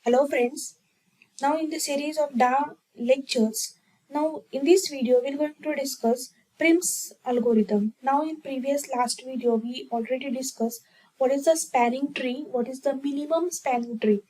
Hello friends, now in the series of DAA lectures, now in this video we are going to discuss Prim's algorithm. Now in previous last video we already discussed what is the spanning tree, what is the minimum spanning tree.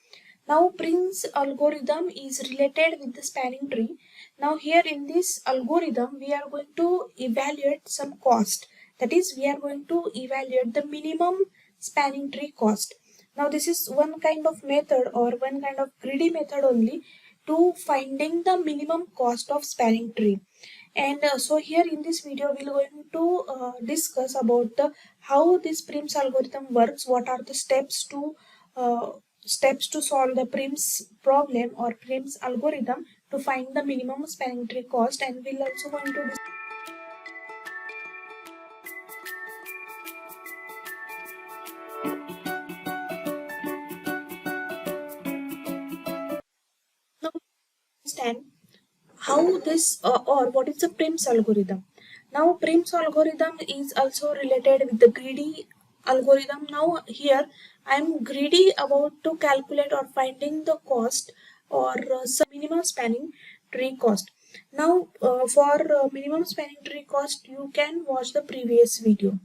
Now Prim's algorithm is related with the spanning tree. Now here in this algorithm we are going to evaluate some cost. That is, we are going to evaluate the minimum spanning tree cost. Now this is one kind of method or one kind of greedy method only to finding the minimum cost of spanning tree. And so here in this video we are going to discuss about the how this Prim's algorithm works, what are the steps to solve the Prim's problem or Prim's algorithm to find the minimum spanning tree cost, and we'll also going to discuss understand how this or what is the Prim's algorithm. Now Prim's algorithm is also related with the greedy algorithm. Now here I am greedy about to calculate or finding the cost or some minimum spanning tree cost. Now for minimum spanning tree cost you can watch the previous video.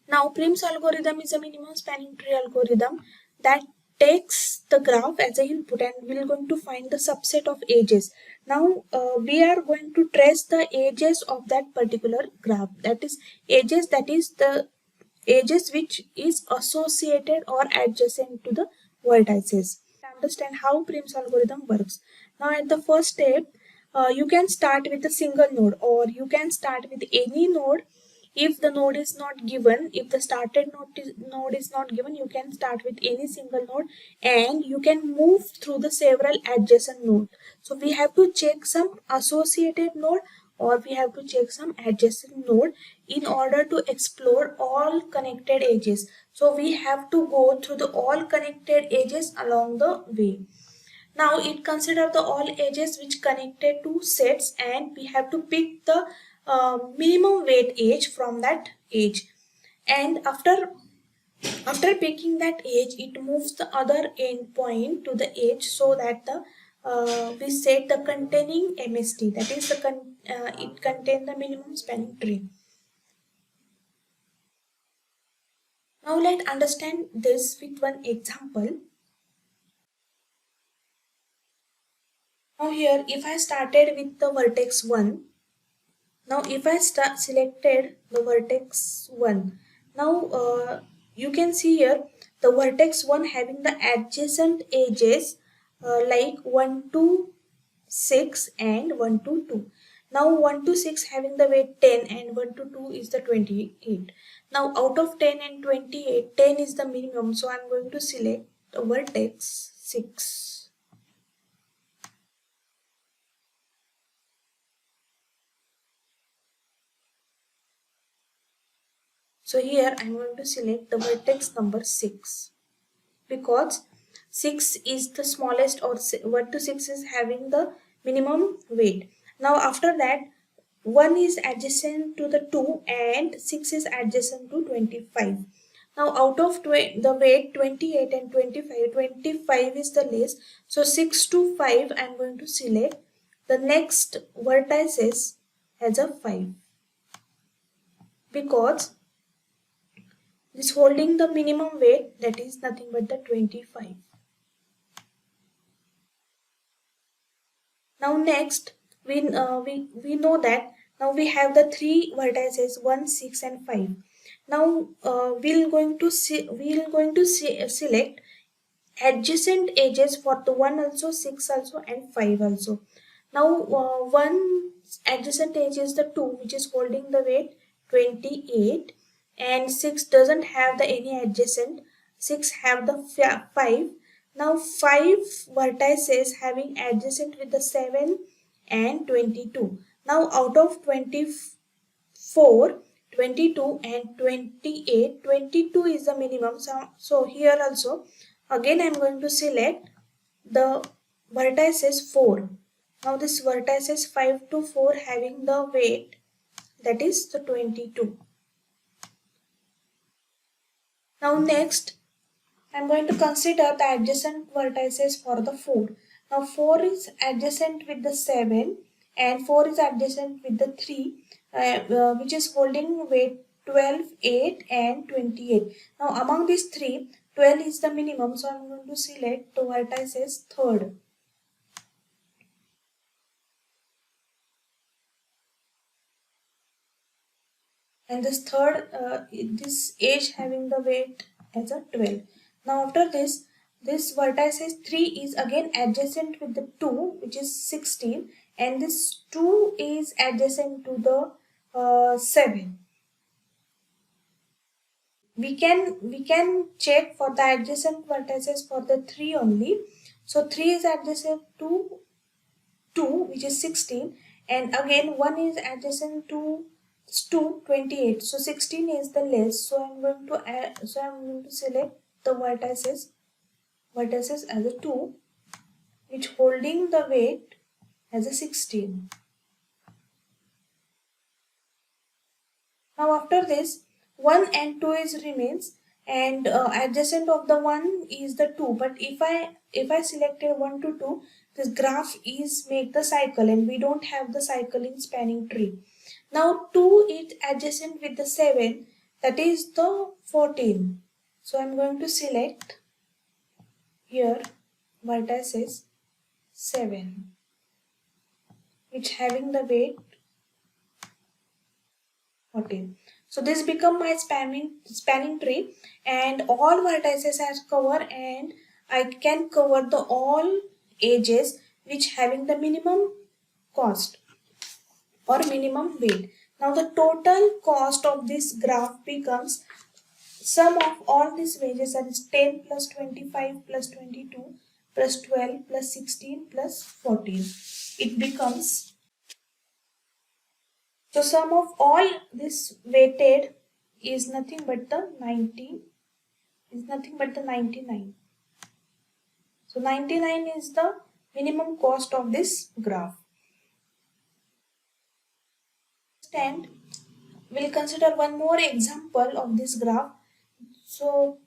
Now Prim's algorithm is a minimum spanning tree algorithm that takes the graph as an input and we are going to find the subset of edges. Now we are going to trace the edges of that particular graph. That is edges, that is the edges which is associated or adjacent to the vertices. Understand how Prim's algorithm works. Now at the first step, you can start with a single node or you can start with any node. If the node is not given, if the started node is not given, you can start with any single node and you can move through the several adjacent nodes. So we have to check some associated node or we have to check some adjacent node in order to explore all connected edges. So we have to go through the all connected edges along the way. Now it consider the all edges which connected to sets and we have to pick the minimum weight edge from that edge, and after picking that edge it moves the other end point to the edge so that the we set the containing MST, that is the it contain the minimum spanning tree. Now let's understand this with one example. Now here if I started with the vertex 1, now if I selected the vertex 1, now you can see here the vertex 1 having the adjacent edges like 1 to 6 and 1 to 2. Now 1 to 6 having the weight 10 and 1 to 2 is the 28. Now out of 10 and 28, 10 is the minimum, so I am going to select the vertex 6. So here I am going to select the vertex number 6 because 6 is the smallest, or 1 to 6 is having the minimum weight. Now after that 1 is adjacent to the 2 and 6 is adjacent to 25. Now out of the weight 28 and 25, 25 is the least. So 6 to 5 I am going to select the next vertices as a 5 because this holding the minimum weight, that is nothing but the 25. Now next we know that now we have the three vertices 1, 6 and 5. Now we're going to select adjacent edges for the 1 also, 6 also and 5 also. Now one adjacent edge is the 2 which is holding the weight 28 and 6 doesn't have the any adjacent, 6 have the 5. Now 5 vertices having adjacent with the 7 and 22. Now out of 24, 22 and 28, 22 is the minimum. So here also again I am going to select the vertices 4. Now this vertices 5 to 4 having the weight, that is the 22. Now next I'm going to consider the adjacent vertices for the 4. Now 4 is adjacent with the 7 and 4 is adjacent with the 3 which is holding weight 12, 8 and 28. Now among these three, 12 is the minimum, so I'm going to select the vertices third. And this third, this edge having the weight as a 12. Now after this vertices 3 is again adjacent with the 2 which is 16 and this 2 is adjacent to the 7. We can check for the adjacent vertices for the 3 only. So 3 is adjacent to 2 which is 16 and again 1 is adjacent to 2 28. So 16 is the less. So I'm going to select the vertices as a 2 which holding the weight as a 16. Now after this 1 and 2 is remains and adjacent of the 1 is the 2, but if I selected 1 to 2, this graph is make the cycle and we don't have the cycle in spanning tree. Now 2 is adjacent with the 7, that is the 14. So I'm going to select here vertices 7 which having the weight 14. So this become my spanning tree and all vertices are covered and I can cover the all edges which having the minimum cost or minimum weight. Now the total cost of this graph becomes sum of all these wages, that is 10 plus 25 plus 22 plus 12 plus 16 plus 14. It becomes, so sum of all this weighted is nothing but the 99. So 99 is the minimum cost of this graph. And we'll consider one more example of this graph. So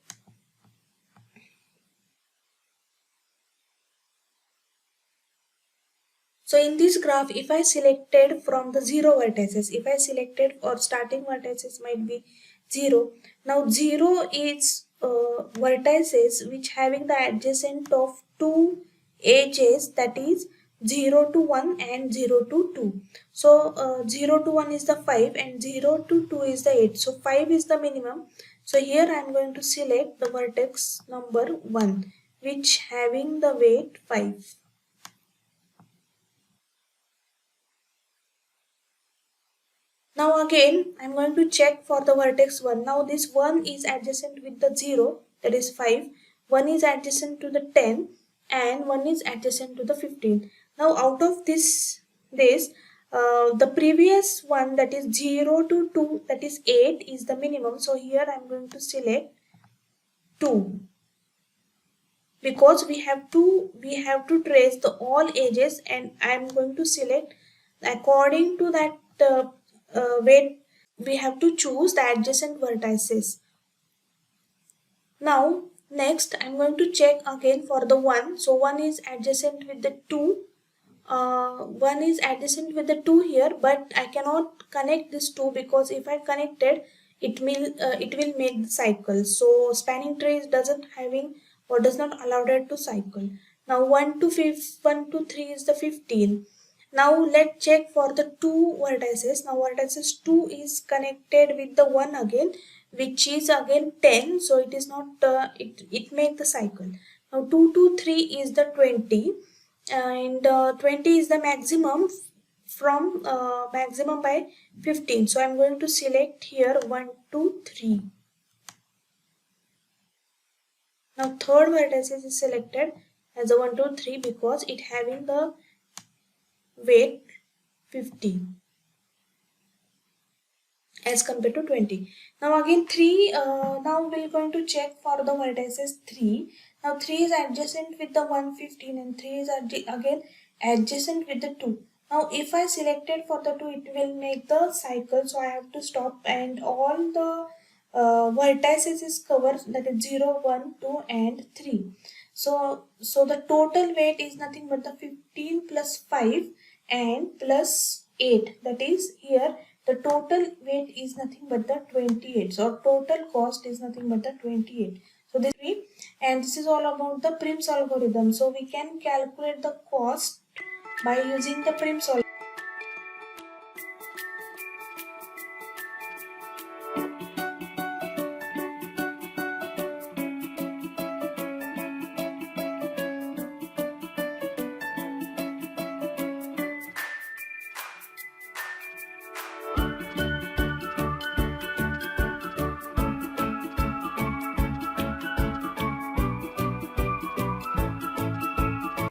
in this graph, if I selected from the 0 vertices, if I selected or starting vertices might be 0. Now 0 is vertices which having the adjacent of two edges, that is 0 to 1 and 0 to 2. So 0 to 1 is the 5 and 0 to 2 is the 8. So 5 is the minimum. So here I am going to select the vertex number 1 which having the weight 5. Now again, I am going to check for the vertex 1. Now this 1 is adjacent with the 0, that is 5. 1 is adjacent to the 10 and 1 is adjacent to the 15. Now out of this, the previous one, that is 0 to 2, that is 8 is the minimum. So here I am going to select 2. Because we have to trace the all edges and I am going to select according to that weight. We have to choose the adjacent vertices. Now next I am going to check again for the 1. So 1 is adjacent with the 2. 1 is adjacent with the 2 here, but I cannot connect this 2 because if I connected it will make the cycle. So spanning tree doesn't having or does not allow it to cycle. Now 1 to 3 is the 15. Now let's check for the 2 vertices. Now vertices 2 is connected with the 1 again, which is again 10. So it is not it make the cycle. Now 2 to 3 is the 20 and 20 is the maximum from maximum by 15. So I'm going to select here 1 2 3. Now third vertex is selected as a 1 2 3 because it having the weight 50 as compared to 20. Now again 3, now we're going to check for the vertices 3. Now 3 is adjacent with the 115 and 3 is again adjacent with the 2. Now if I selected for the 2, it will make the cycle, so I have to stop and all the vertices is covered, that is 0, 1, 2 and 3. So the total weight is nothing but the 15 plus 5 and plus 8, that is here the total weight is nothing but the 28. So total cost is nothing but the 28. So this is, and this is all about the Prim's algorithm. So we can calculate the cost by using the Prim's algorithm.